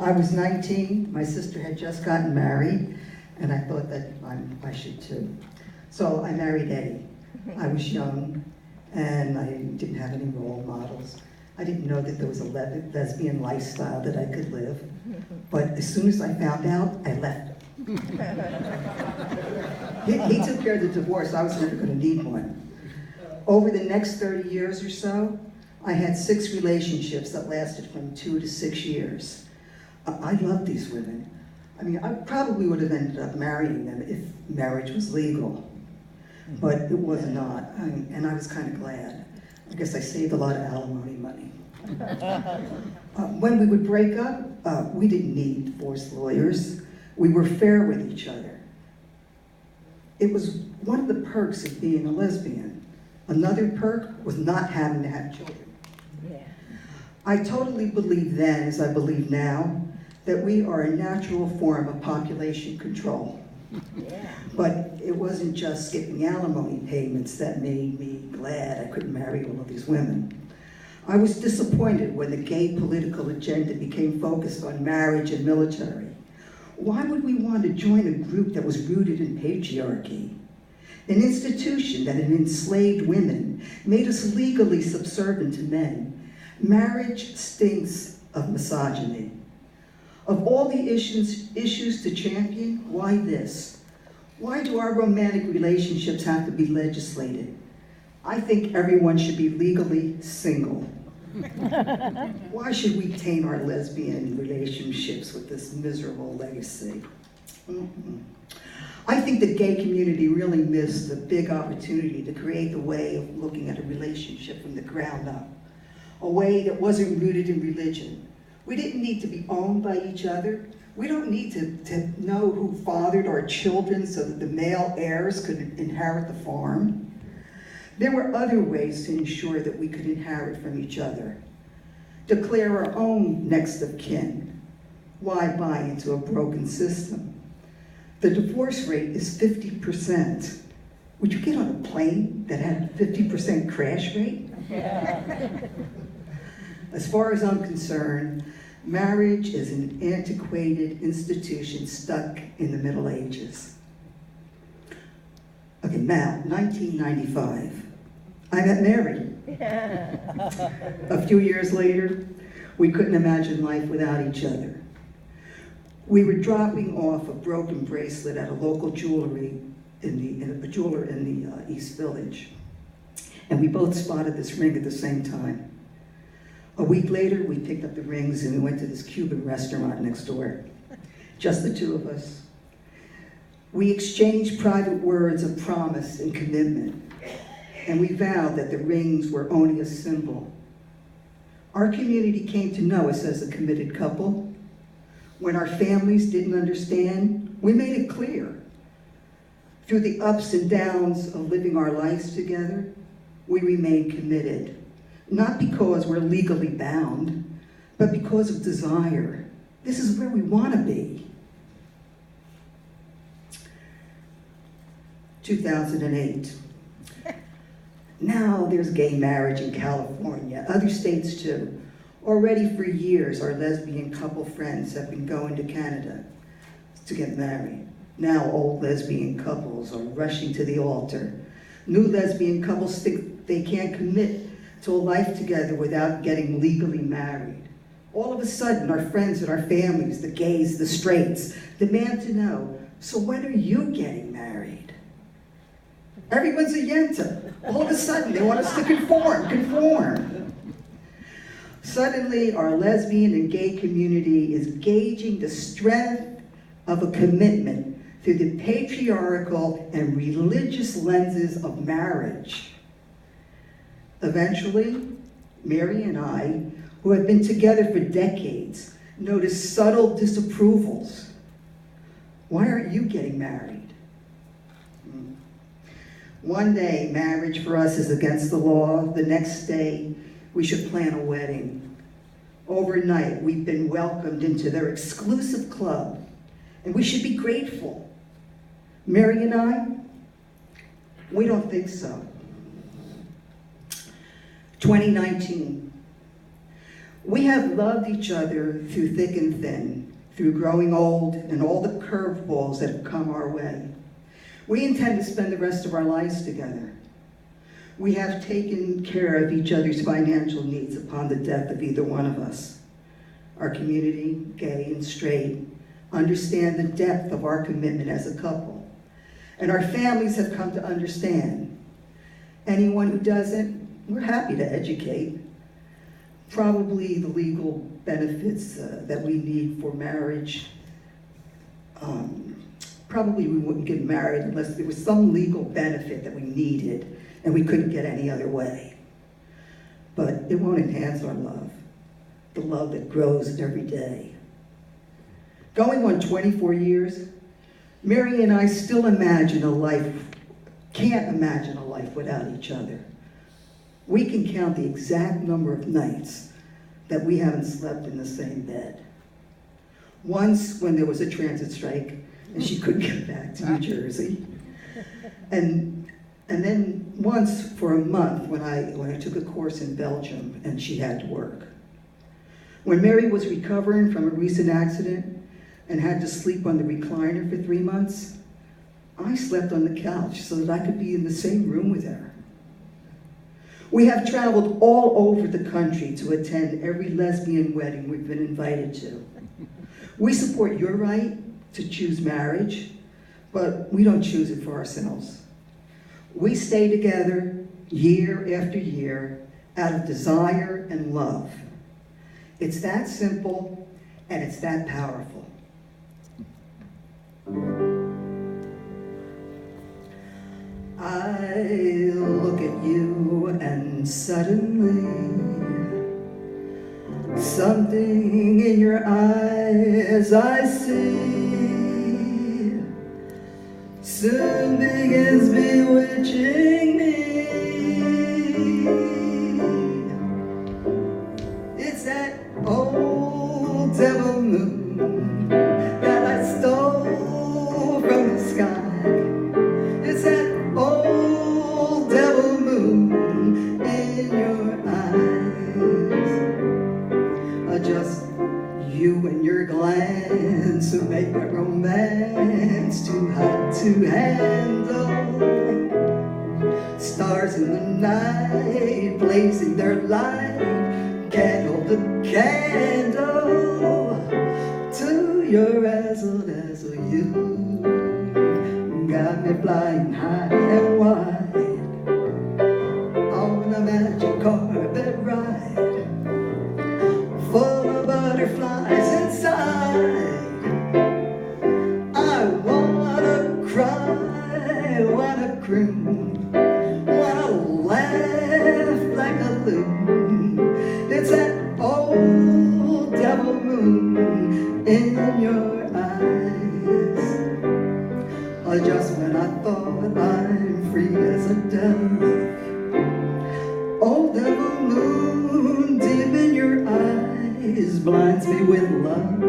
I was 19, my sister had just gotten married, and I thought that I should too. So I married Eddie. I was young, and I didn't have any role models. I didn't know that there was a lesbian lifestyle that I could live. But as soon as I found out, I left him. He took care of the divorce. I was never going to need one. Over the next 30 years or so, I had 6 relationships that lasted from 2 to 6 years. I love these women. I mean, I probably would have ended up marrying them if marriage was legal, but it was not, and I was kind of glad. I guess I saved a lot of alimony money. When we would break up, we didn't need divorce lawyers. We were fair with each other. It was one of the perks of being a lesbian. Another perk was not having to have children. Yeah. I totally believed then, as I believe now, that we are a natural form of population control. Yeah. But it wasn't just skipping alimony payments that made me glad I couldn't marry all of these women. I was disappointed when the gay political agenda became focused on marriage and military. Why would we want to join a group that was rooted in patriarchy? An institution that had enslaved women, made us legally subservient to men. Marriage stinks of misogyny. Of all the issues to champion, why this? Why do our romantic relationships have to be legislated? I think everyone should be legally single. Why should we taint our lesbian relationships with this miserable legacy? I think the gay community really missed a big opportunity to create the way of looking at a relationship from the ground up, a way that wasn't rooted in religion. We didn't need to be owned by each other. We don't need to know who fathered our children so that the male heirs could inherit the farm. There were other ways to ensure that we could inherit from each other. Declare our own next of kin. Why buy into a broken system? The divorce rate is 50%. Would you get on a plane that had a 50% crash rate? As far as I'm concerned, marriage is an antiquated institution stuck in the Middle Ages. Okay, now, 1995. I got married. A few years later, we couldn't imagine life without each other. We were dropping off a broken bracelet at a local jewelry in a jeweler in the East Village. And we both spotted this ring at the same time. A week later, we picked up the rings and we went to this Cuban restaurant next door. Just the two of us. We exchanged private words of promise and commitment. And we vowed that the rings were only a symbol. Our community came to know us as a committed couple. When our families didn't understand, we made it clear. Through the ups and downs of living our lives together, we remained committed. Not because we're legally bound, but because of desire. This is where we want to be. 2008. Now there's gay marriage in California, other states too. Already for years, our lesbian couple friends have been going to Canada to get married. Now old lesbian couples are rushing to the altar. New lesbian couples think they can't commit to a life together without getting legally married. All of a sudden, our friends and our families, the gays, the straights, demand to know, so when are you getting married? Everyone's a yenta. All of a sudden, they want us to conform. Suddenly, our lesbian and gay community is gauging the strength of a commitment through the patriarchal and religious lenses of marriage. Eventually, Mary and I, who have been together for decades, notice subtle disapprovals. Why aren't you getting married? One day, marriage for us is against the law. The next day, we should plan a wedding. Overnight, we've been welcomed into their exclusive club, and we should be grateful. Mary and I, we don't think so. 2019. We have loved each other through thick and thin, through growing old and all the curveballs that have come our way. We intend to spend the rest of our lives together. We have taken care of each other's financial needs upon the death of either one of us. Our community, gay and straight, understand the depth of our commitment as a couple, and our families have come to understand. Anyone who doesn't, we're happy to educate. Probably the legal benefits that we need for marriage. Probably we wouldn't get married unless there was some legal benefit that we needed and we couldn't get any other way. But it won't enhance our love, the love that grows every day. Going on 24 years, Mary and I still can't imagine a life without each other. We can count the exact number of nights that we haven't slept in the same bed. Once when there was a transit strike and she couldn't get back to New Jersey. And then once for a month when I took a course in Belgium and she had to work. When Mary was recovering from a recent accident and had to sleep on the recliner for 3 months, I slept on the couch so that I could be in the same room with her. We have traveled all over the country to attend every lesbian wedding we've been invited to. We support your right to choose marriage, but we don't choose it for ourselves. We stay together year after year out of desire and love. It's that simple and it's that powerful. I look at you and suddenly something in your eyes I see soon begins bewitching me. It's that old devil moon that I stole from the sky. It's that old devil moon in your eyes. Just you and your glance to make my romance too hot to handle. Stars in the night blazing their light can't hold a candle to your razzle-dazzle. You got me flying high and wide on a magic carpet ride, full of butterflies inside. I wanna cry, wanna croon, wanna laugh like a loon. It's that old devil moon in your eyes. Just when I thought I'm free as a dove, old devil moon deep in your eyes blinds me with love.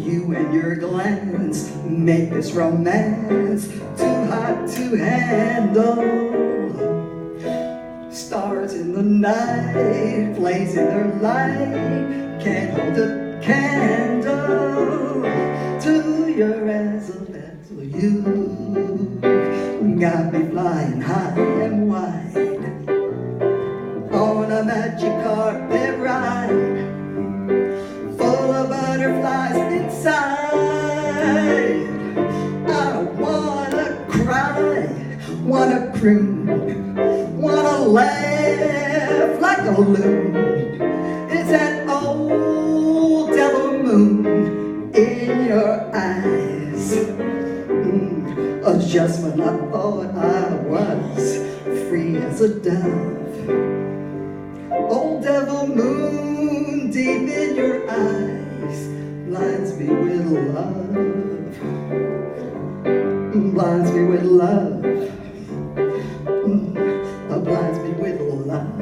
You and your glance make this romance too hot to handle. Stars in the night blazing their light can't hold a candle to your razzle-dazzle. You got me flying high and wide on a magic carpet ride, full of butterflies inside. I wanna cry, wanna croon, wanna laugh like a loon. It's that old devil moon in your eyes. Just when I thought I was free as a dove, old devil moon deep in your eyes blinds me with love, blinds me with love, blinds me with love.